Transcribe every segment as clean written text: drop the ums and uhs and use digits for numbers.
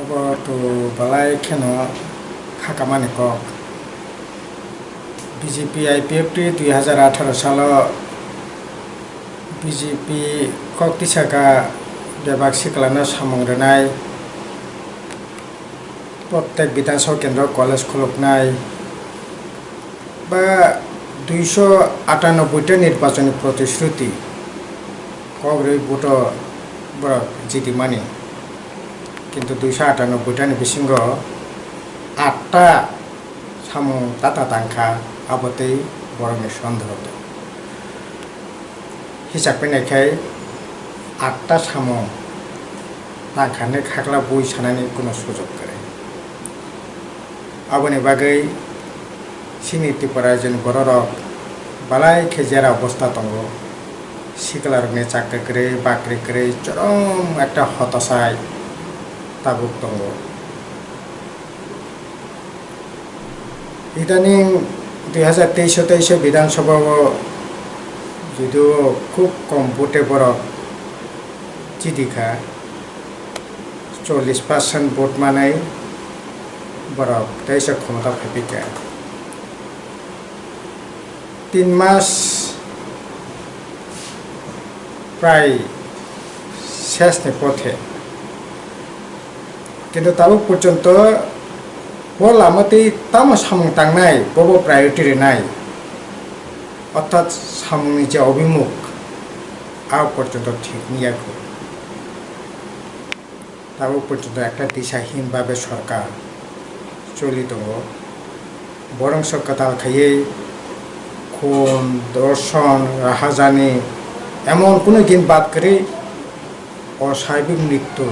তো বালাই কেন খাকামানি কক বিজেপি আইপিএফটি 2018 সাল বিজেপি কক তিসাকা বেবাক সিকলানো সামंग्रनाय प्रत्येक विधानसभा केंद्र कलेज खुलुकनाय बा 298टा निर्वाचन प्रतिश्रुति कग्रै भोट बरक जितिमानि किन्तु 298टानि बिसिंग 8टा सामु ताता तांखा आबतै बरंनि सन्देह दं हिसाब फैनायखाय 8टा सामु तांखानो खाग्ला बय सानायनि कुनु सुजुग गैया आबोनि बागै सिनितिफोरा जों बर'रक बालाय खेजेरा अबस्था दङ सिकलारनि चाकरी बाकरी चरम একটা হতাশায় তাবুক दङ ইদানিং 2023 বিধানসভা যদিও খুব কম ভোটে বরক জিদিখা 40% ভোট মানে बरक तेईसा क्षमता फैपिका 3 मास प्राय शेषनि पथे किन्तु ताबो पर्यन्त वो लामते तामो सामुं तांनाय बबो प्रायोरिटी नाय अर्थात सामुंनि जे अभिमुख आ पर्यन्त ठीक नियाखै ताबो पर्यन्त एकटा दिशाहीन भावे सरकार चलि दङ बरं सरकार खायै खून दर्शन राहाजानि एमन कोनो दिन बात करे असाभाविक मृत्यु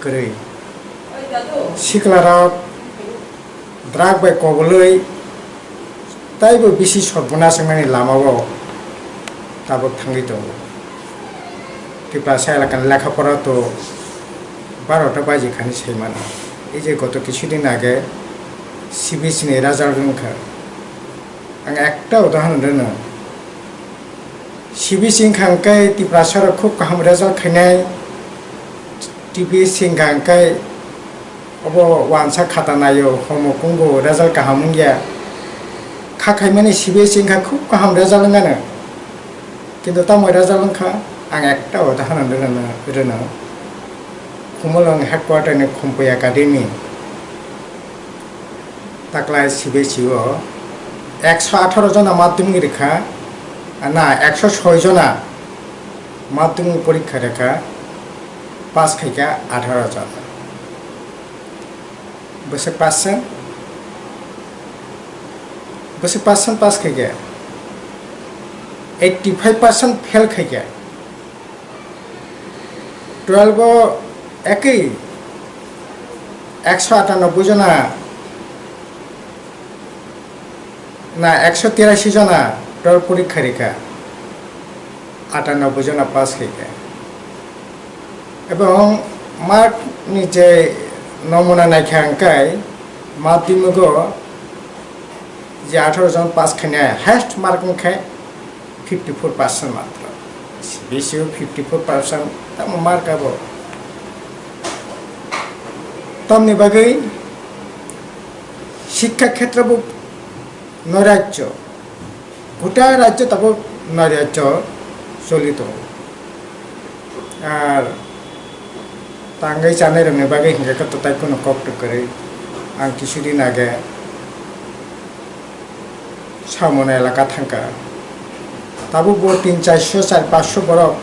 करे सिकलारा द्राग बाय कबलै ताइबो बिसि सर्बनाशनि लामाव ताबो थांगै दङ टिपा सायलाकान लेखापड़ा तो 12টা बाजिखानि सैमान এই যে গত কিছুদিন আগে সিবিএসসি রেজাল্ট রংখা आं একটা উদাহরণ দেন সিবিএসসি খাঙ্কাই ত্রিপুরাসর খুব কাহাম রেজাল্ট খাইনাই টিপিএসসি খাঙ্কাই अब वानसा खाता नायो हमकुंगो रेजाल्ट काहामुंगिया खाखाय माने सिबिएससि खा खूब काहाम रेजाल्ट गानो किन्तु तामय रेजाल्ट खा आं একটা উদাহরণ দেন कुमलंग हेडक्वार्टर खम्पै एकाडेमी ताकला सिबिएससि 118 जना माध्यमिक रेखा ना 106 जना माध्यमिक परीक्षा रेखा पास खाइका 18 जना बोसोर पास पास खाइका 85% फेल खाइका 12 একই 198 जना ना 183 जना टल परीक्षा रेखा 98 जना पास खाइका एवं मार्क निजे नमुना नायखांकाय माध्यमिक जे 18 जन पास खाने हाइस्ट मार्क खाय 54% मात्र बेसि 54% तम मार्क आबो तमनि बागै शिक्षा क्षेत्र नैराज्य गोटा राज्य तब नैराज्य चलित और तांगै जानाय रोंनाय बागै हिंगाखौ तथाय कोनो कप्ट करे आं किछुदिन आगे सामोना एलाका थांका ताबो 300-400 400-500 बरक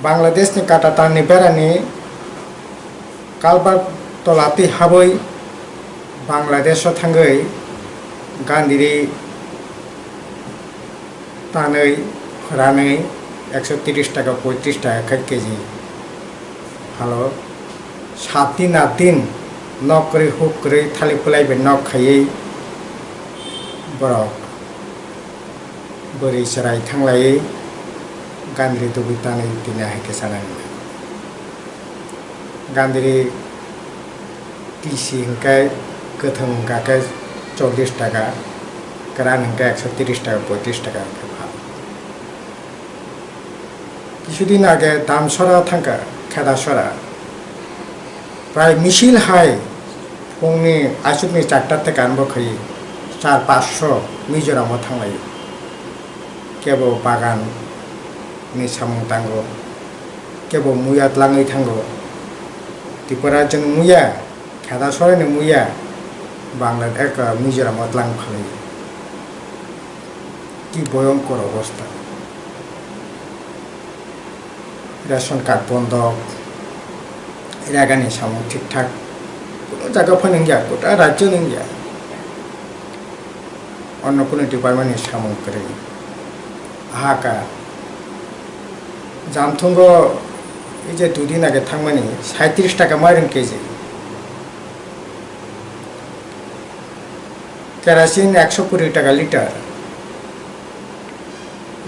बांग्लादेशनि काटातारनि बेरानि कालबार तलाति हाबै बांग्लादेश थांगै गान्धिरि तानै रानै 130 टाका 35 टाका केजि हालो 7 दिन 8 दिन नकरै हुकरै थालि फुलायबे नक खायै बरक बोरै सराय थांलायै गान्धिरि दुबै तानै दिनै हायके सानानै गान्धिरि टिसि हिंखाय गोथों हिंखाय 40 टाका गोरान हिंखाय 130 टाका 35 टाका কিছুদিন আগে দামসরা থাকা খেদাসরা প্রায় মিছিল হাই फुंनि आसुकनि 4टा থেকে आरम्भ खायो 400-500 मिजोरामाव थांलायो केबो बागाननि सामुं थांगौ केबो मुया लाङै थांगौ तिपुरा जों मुया खेदासरानि मुया बांलादेश मिजोरामाव लांफालायो কি ভয়ঙ্কর অবস্থা রেশন কার্ড বন্ধ এলাকাनि सामुं ঠিকঠাক কোনো জায়গা ফাইন गया গোটা রাজ্য নেই गया অন্য কোনো ডিপার্টমেন্টनि सामुं করে हाहाकार জামথুঙ্গ এই যে দুদিন আগে থাংমানি 37 টাকা মাইরন কেজি কেরাসিন 120 টাকা লিটার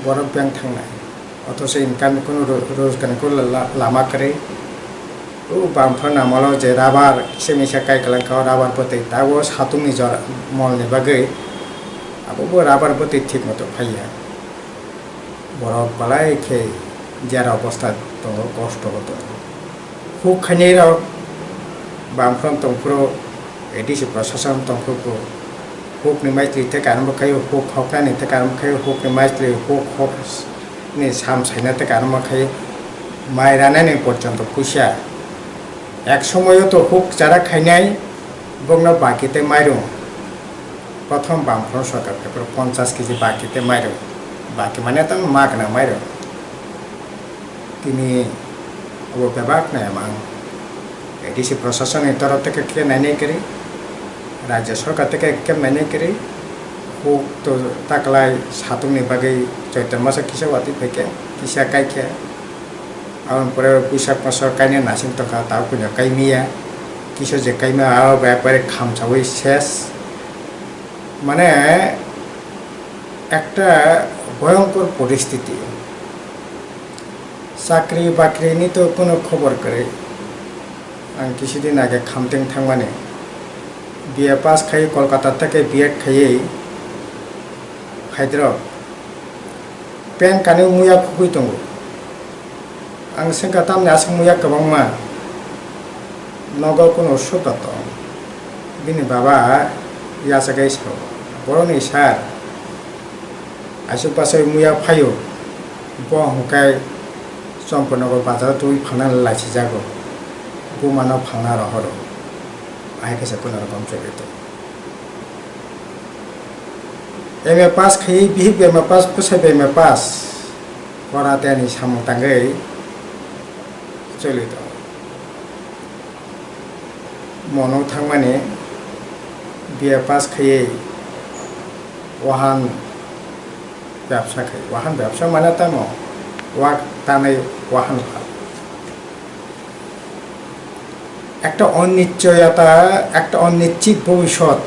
বরফ ব্যাংক থাংনাय অথচ ইনকাম কোনো রোজগার করলে লামা করে ও বামফার আমলাव যে রাবার সেমিসা কাইকলাंखाव রাবার পতে তাও সাতুंनि जरा मलनि बागै आबो राबार पते ठीक मतो फाया बरफ बालाय खे যারা অবস্থা তো কষ্ট হতো খুব খানিরাও বামফ্রন্ট তংফ্রো এডিসি প্রশাসন তংফ্রো হুকনি মাইত্রি থেকে আরম্ভ খাयो হুক হকানি থেকে আরম্ভ খাयो হুকনি মাইত্রি হুক হকনি সামসাইনা থেকে আরম্ভ খাयो মাই রানানি পর্যন্ত খুশিয়া এক সময়ও তো হুক যারা খাইনাই বংনা বাকিতে মাইরং প্রথম বামফ্রন্ট সরকার 50 কেজি বাকিতে মাইরং বাকি মানে তো মাগনা মাইরং তিনি वो विभाग ने मांग एडीसी प्रशासन तरफ तक के नहीं करी राज्य सरकार तक के नहीं करी वो तो तकलाई सातुंनि बागै चैत्र मास किसा वाति फेके किसा काइखे आउन परे बैसाग मास काइने नासिन तका ताव कुनो काइमिया किसा जे काइमा आव ব্যাপারে খামচাওই শেষ মানে একটা ভয়ঙ্কর পরিস্থিতি চাকরি বাকরিनि তো কোনো খবর করে आं কিছুদিন আগে খামতেं थांबानो বিএ পাস খাই কলকাতা থেকে বিএড খাইयै হায়দ্রাবাद पेन कानो मुया फुगै दङ आं सेंगा तामनि आसं मुया गोबांमा नगाव कोनो सुदा दं बिनि बाबा यासागाय साव बर'नि सार आसु पासे मुया फायो ब हुकाय सम्पूर्णको बाजार दुई फाना लाइसि जागो बुमाना फाना रहरो आइकेसे कुनो रकम चलेतो एमए पास खै बिहि एमए पास पुसे एमए पास परातेनि सामु तांगै चलितो मनो थांमाने बिए पास खै वाहान ব্যবসা খাই वाहान ব্যবসা মানে তামो ওয়াক টানে ওয়াহান একটা অনিশ্চয়তা একটা অনিশ্চিত ভবিষ্যৎ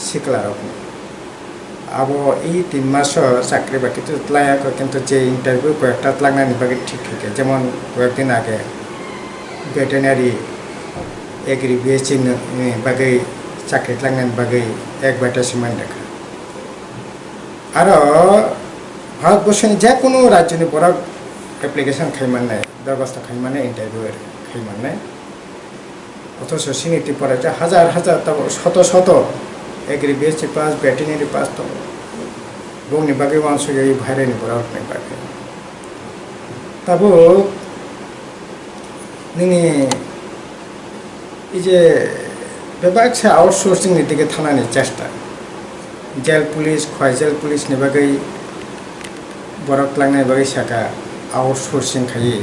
শিখলার আবো এই 3 মাস চাকরি বাকি তো লায়াকো কিন্তু যে ইন্টারভিউ কয়েকটা লাগনানি বাকি ঠিক ঠিক যেমন কয়েকদিন আগে ভেটেরিনারি এগ্রি বিএসসি বাকি চাকরি লাগনানি বাকি এক ব্যাটাসিমান দেখা আর ভারতবর্ষের যে কোনো রাজ্যনি বড় অ্যাপ্লিকেশন খাইমাননাय ব্যবস্থা খাইমানে ইন্টারভিউ খাইমাননাय অথচ সিনিটি পরে যে হাজার হাজার তব শত শত agri BSc pass veterinary pass তো বংনি বাকি মানসু এই ভাইরানি বড় নাই বাকি তাবো নিনি এই যে বিভাগ সে আউটসোর্সিং এর দিকে থানানি চেষ্টা জেল পুলিশ খয়জেল পুলিশ नि बागै बरक लांनाय बागै साका आउटसोर्सिंग खायो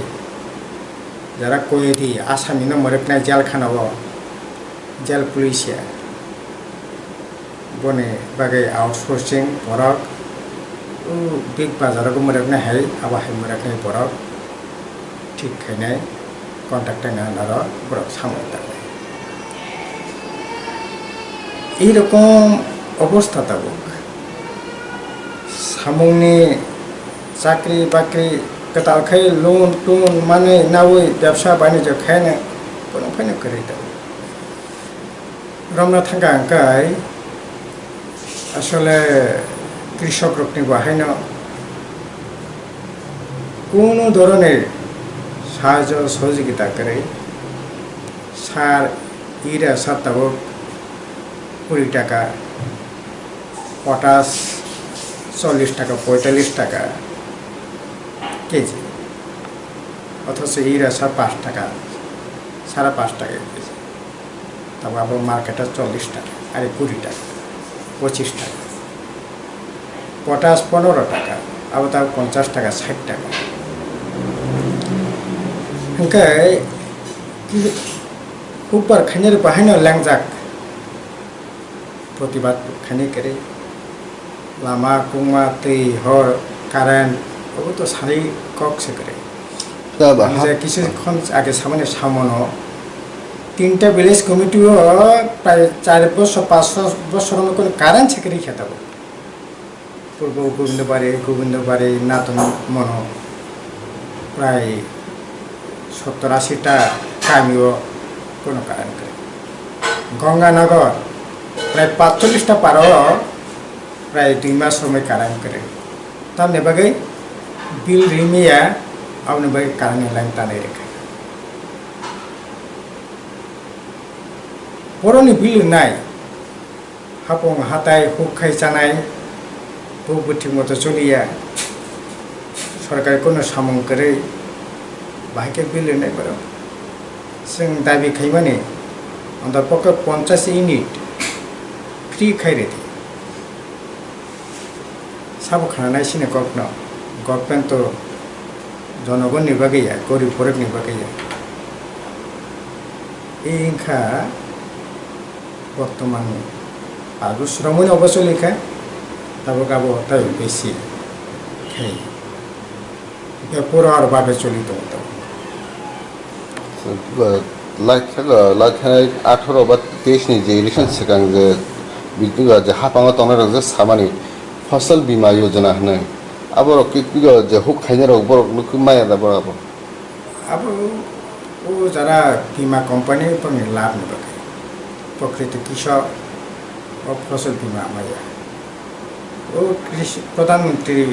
जरा कोयदी आसामी न मरकनाय जेल खानाव जेल पुलिसिया बने बागै आउटसोर्सिंग बरक बिग बाजारको मरकनाय हाय आबा हाय मरकनाय बरक ठीक खायनाय कन्ट्राक्ट नार बरक सामता এই রকম অবস্থা তাবো সামুংনি চাকরি বাকরি কতাল খাই লোন টুন মানে নাওই ব্যবসা বাণিজ্য খায়না কোনো ফাইনা করে দাও রমনা থাঙ্গা আঙ্কাই আসলে কৃষক রকনি বাহাইনা কোনো ধরনের সাহায্য সহযোগিতা করে সার ইউরিয়া সার তাবো 20 টাকা, পটাশ 40 টাকা 45 টাকা কেজি, অথচ ইউরিয়া সার 5 টাকা 5.5 টাকা কেজি, তারপর আবার মার্কেটে 40 টাকা, আর 20 টাকা 25 টাকা, পটাশ 15 টাকা, আবার তাও 50 টাকা 60 টাকা। হ্যাঁ উপর খানের বাহানো ল্যাংজাক প্রতিবাদ খানি করে লামা কুমা তৈ হর কারেন্ট ওগুলো তো সারি কক সে করে কিছুক্ষণ আগে সামনে সামনো 3টা ভিলেজ কমিটিও প্রায় 4 বছর 5 বছর মতন কারেন্ট সেখানে খেতাব পূর্ব গোবিন্দবাড়ি নাতন মন প্রায় 70-80টা কামিও কোনো কারেন্ট করে গঙ্গানগর প্রায় 45টা পারও প্রায় 2 মাস সময় কারেন্ট করে তার নেবাগে বিল রিমিয়া আপনি বাকি কারেন্ট লাইন টানে রেখে বড়নি বিল নাই হাপং হাতায় হুক খাই চানাই বুক ঠিক মতো চলিয়া সরকার কোনো সামং করে বাহাকে বিল নাই বড় जों दाबि खायमाने अन्तपक्ष 50 इउनिट फ्री खायरे साबो खानाय सिने गभर्नमेन्ट तो जनगणनि बागैया गरिब फरकनि बागैया इनखा बर्तमान 5 बोसोर मन अवश्य लेखा ताबो गाबो ताय बेसि खाय बेपुर और भाबे चलित हतो लाइक 18 बा 23 नि जे इलेक्शन सिगां जे बिदिनो जे हापाङा तंनाय जे सामानि फसल बीमा योजना हनै आबर किगो जे हुक खाइने रग बर नुकु माया दा बराबो अब वो जरा बीमा कंपनी पर लाभ न बके प्रकृति कृषक और फसल बीमा माया वो कृषि प्रधानमंत्री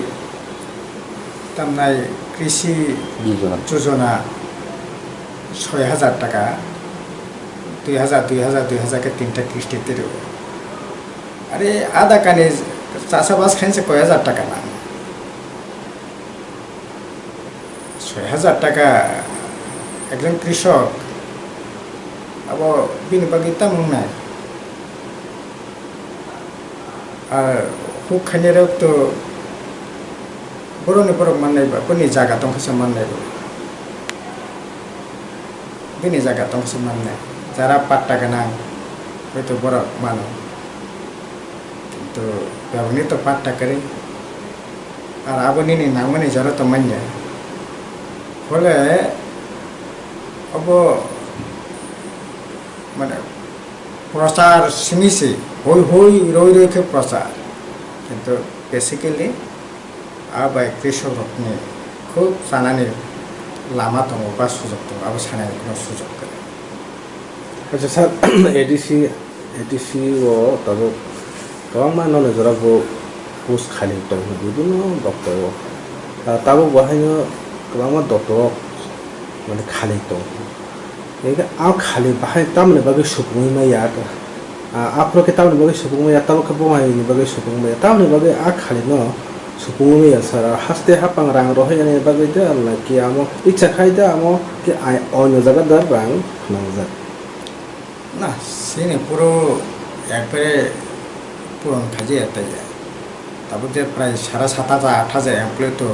तमनाय कृषि योजना 6,000 টাকা 2,000 के 3টা কিস্তি তেরো আরে আধা কানে চাষাবাস খাইছে কয় হাজার টাকা না 6,000 টাকা একজন কৃষক আবার বিন বাকি তেমন নাই আর হুক খাইনেরাও তো বড়নি বড় মাননাই বা কোনি জায়গা দंखासो মাননাই bini jaga tong semanne jara patta ganang itu borok mano itu babani to patta kare ar aboni ni namani jara to manya hole obo মানে প্রচার সিমিছে হই রই কে প্রচার কিন্তু বেসিক্যালি আবাই কৃষকনি খুব জানানি लामा दङ बा सुजुग दङ अब सानाय कुनो सुजुग गरे अच्छा सर एडीसी वो तब गोबां नन जराबो पोस्ट खालि दं बिदिनो डक्टर तब बहायनो गोबां डक्टर माने खालि दं एगा आ खालि बाहाय तामने बागै सुबुंनि माया आपरो के तामने बागै सुबुंनि माया तब के बहायनि बागै सुबुंनि माया तामने बागै आ खालि न सुबुंनि माया सर हास्ते हापां रां रहायनि बागै दा अल्लाह कि आमो इच्छा खायदा आमो कि अन्य জায়গা দর রাং নাংজা না সিনে পুরো একবারে পুরন খাজে এত যায় তারপর যে প্রায় 7,500-8,000 এমপ্লয় তো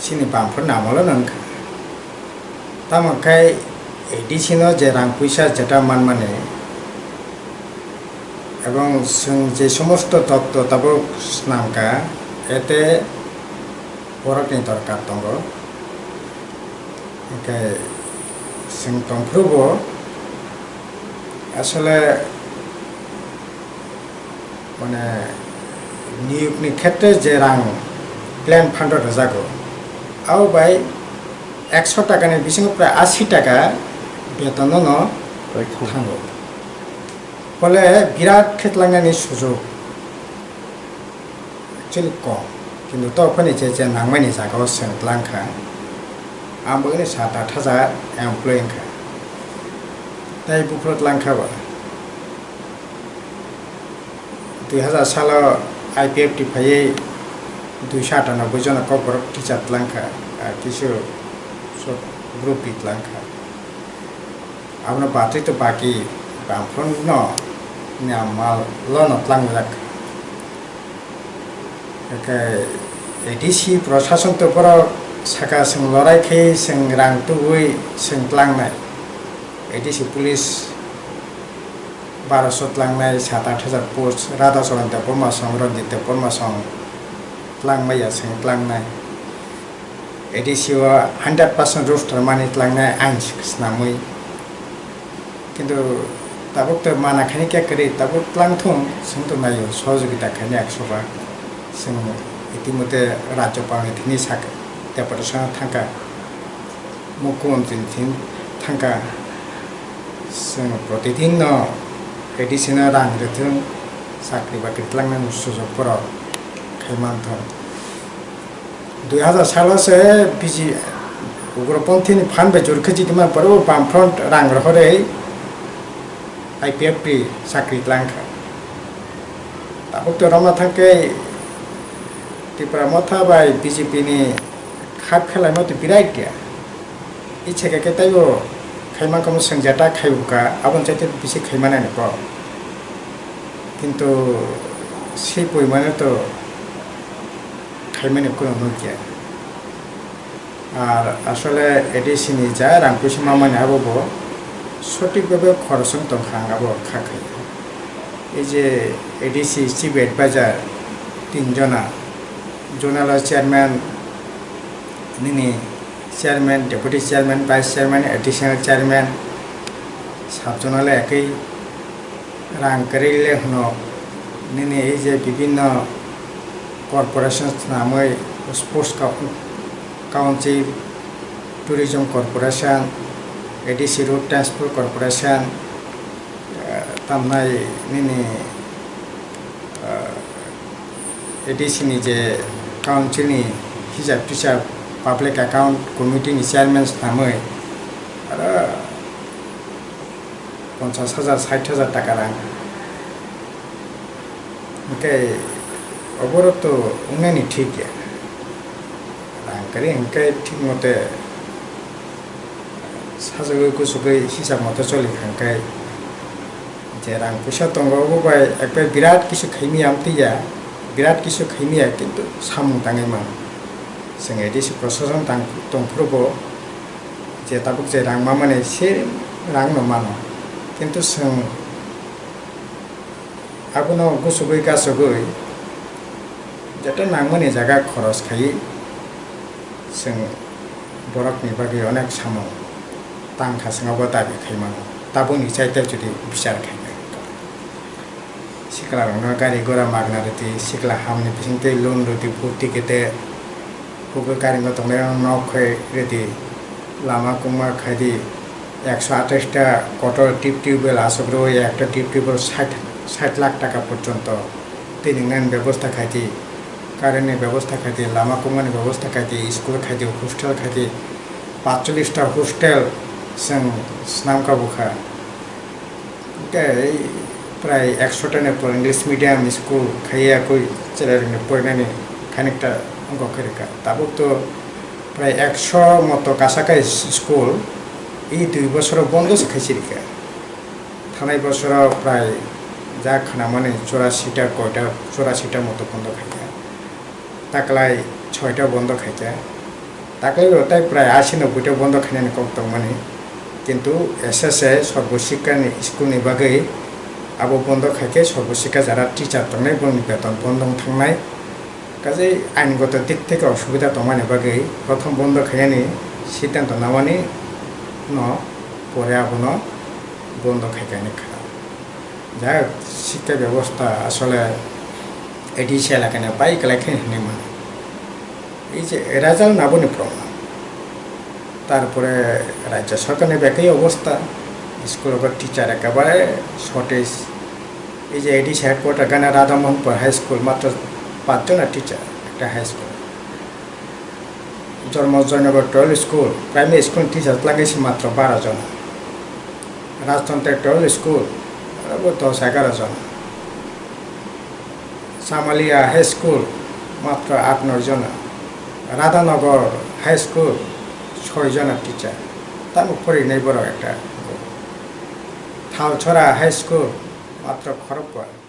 সিনে বামফোর নামলো ননখা তামাকাই এডিসিনো যে রাং পয়সা যেটা মানে এবং যে সমস্ত তত্ত্ব তারপর নামকা এতে বড়নি দরকার দङ ओमफ्राय जों दंफ्रोमबो আসলে মানে নিয়োগनि ক্ষেত্রে যে রাং প্ল্যান ফান্ডত जागो आव बाय 100 টাকাनि बिसिङाव प्राय 80 টাকা বেতন ন थाङो ফলে বিরাট খেতলাंनायनि সুযোগ एक्चुअली कम কিন্তু তখনই যে নাংমাইनि জায়গাयाव सोंलांखा आंबोनो 7-8 हाजार एमप्लय इंखा ताई बुफ्रत लांखाबा 2000 सालाव IPFT फायै 298 जना कॉर्पोरेट टीचर लांखा किसु सब ग्रुप पिट लांखा आपनो बातै तो बाकी बामफ्रन न न्यामाल लन तलांग जाक के एडीसी प्रशासन तो पर साका जों लरायखै जों रां तुबै जों तलांनाय एडीसी पुलिस 1200 तलांनाय 7-8 हजार पोस्ट राधा सरन्ते परमा सं रंजित परमा सं तलांबाया जों तलांनाय एडीसी 100% रोस्टर मानि तलांनाय आइन स्नामै किन्तु ताबुक तो मानाखानि क्या करे ताबुक तलांथुं जों तो नायो सहयोगिता खानि 100 बा जों इतिमধ্যে राज्यपालनि थिनि साक डेपुटेसन थांका मुख्यमंत्री थिन थांका जों प्रतिदिन एडिसन रां रथों साख्रि बाख्रि तलांनायनि सुजुगफोराव खायमानथों 2000 सालावसो बिजि उग्रपन्थीनि फानबाय जुरखोजिदिमान पर बामफ्रन्ट रां रहरै IPFT साख्रि तलांखा ताबुक तो रमना थांकै त्रिपुरा मथा बाय बीजेपी नि खाप खेलाय मत बिराट गया इच्छा के ताइबो खाइमा कम संजाता खाइबुका आबन चाइते बिसे खाइमा नाय नको किन्तु से पयमाने तो खाइमा ने कोनो नकिया আর আসলে এডিসিনি যা রামকুশি মামানে আবো সঠিকভাবে খরচন তো খাঙ্গাবো খাখাই এই যে এডিসি চিফ এডভাইজার 3 জনা জোনাল চেয়ারম্যান নিনি chairman deputy chairman vice chairman additional chairman 7 জনালে একই রাং করিলে হনো নিনি এই যে বিভিন্ন কর্পোরেশন নামে sports council tourism corporation ADC road transport corporation तमनाय निनी एडीसी नि जे काउंसिल नि हिसाब टिसाब पब्लिक अकाउंट कमिटी नि चेयरमैन नामै आरो 50,000 60,000 टाका रां ओके अबरत तो उन्हें ठीक है रां करे इनके ठीक मते साजगै गुसुगै हिसाब मते चलिखांखाय जे रां फैसा दंबावो बाय एकबार बिराट किसु खैमिया आमतिया बिराट किसु खैमिया किन्तु सामु दाङैमान जों एडीसी प्रशासन दंफ्रोबो जे ताबुक जे रां माने से रां न मानो किन्तु जों आबुनो गुसुगै गासुगै जेते नांमाने जागा खरस खायो जों बरकनि बागै अनेक सामु तांखा सिङावबो दाबि खायमानो ताबुनि चाइते जुदि बिचार खायनो सिखला रंना गारि गोरा मागना रति सिखला हामनि बिसिंते लोन रति भर्ती केते हुगो गारि न तंने नखै रति लामा कुमा खायदि 128 टा कटर टिউবওয়েল आसग्रो একটা টিউবওয়েল 60 लाख टाका পর্যন্ত তিনিংনান ব্যবস্থা খাইতি কারেন্টের ব্যবস্থা খাইতি লামা কুমানি ব্যবস্থা খাইতি স্কুল খাইতি হোস্টেল খাইতি 45 টা হোস্টেল जों नामका बुखा प्राय 100 टाने इंग्लिश मीडियम स्कूल खाइया कोई चेरारिने पढ़नानै खानिकटा अंक करेका ताबुक तो प्राय 100 मतो कासाकाय स्कूल ई 2 बছর बंद खाइसिरिका थानाय बছর प्राय जा खाना माने 84 टा कयटा 84 टा मतो बंद खाइया ताकलाय 6 टा बंद खाइया ताकलाय ओटाय प्राय 80-90 टा बंद खाइनानै कक्तं माने किन्तु एसएसए सर्वशिक्षा स्कूल नि बागै आबो बंद खाइके सर्वशिक्षा जारा टीचर तंनाय बंद बेतन बंद थांनाय काजै आइनगत दिक थेके असुबिधा तंमाने बागै प्रथम बंद खाइनानै सिद्धांत नामानि न परे आबो बंद खाइकानि खा जा शिक्षा व्यवस्था आसले एडीसी एलाकानि बाइक लाखै हने माने এই যে রেজাল্ট নাবনি প্রমাণ তারপরে রাজ্য সরকারের একই অবস্থা স্কুলের টিচার একেবারে শর্টেজ এই যে এডিসি হেডকোয়ার্টার গানা রাধামোহনপুর হাই স্কুল মাত্র 5 জন টিচার একটা high school Janmajaynagar 12 school primary school teacher লাগাইছি মাত্র 12 জন রাজতন্ত্রের 12 স্কুল 10-11 জন সামালিয়া হাই স্কুল মাত্র 8-9 জন রাধানগর হাই স্কুল 6 জন টিচার তার ফরিনাই বড় একটা থালছড়া হাই স্কুল মাত্র খড়গপুর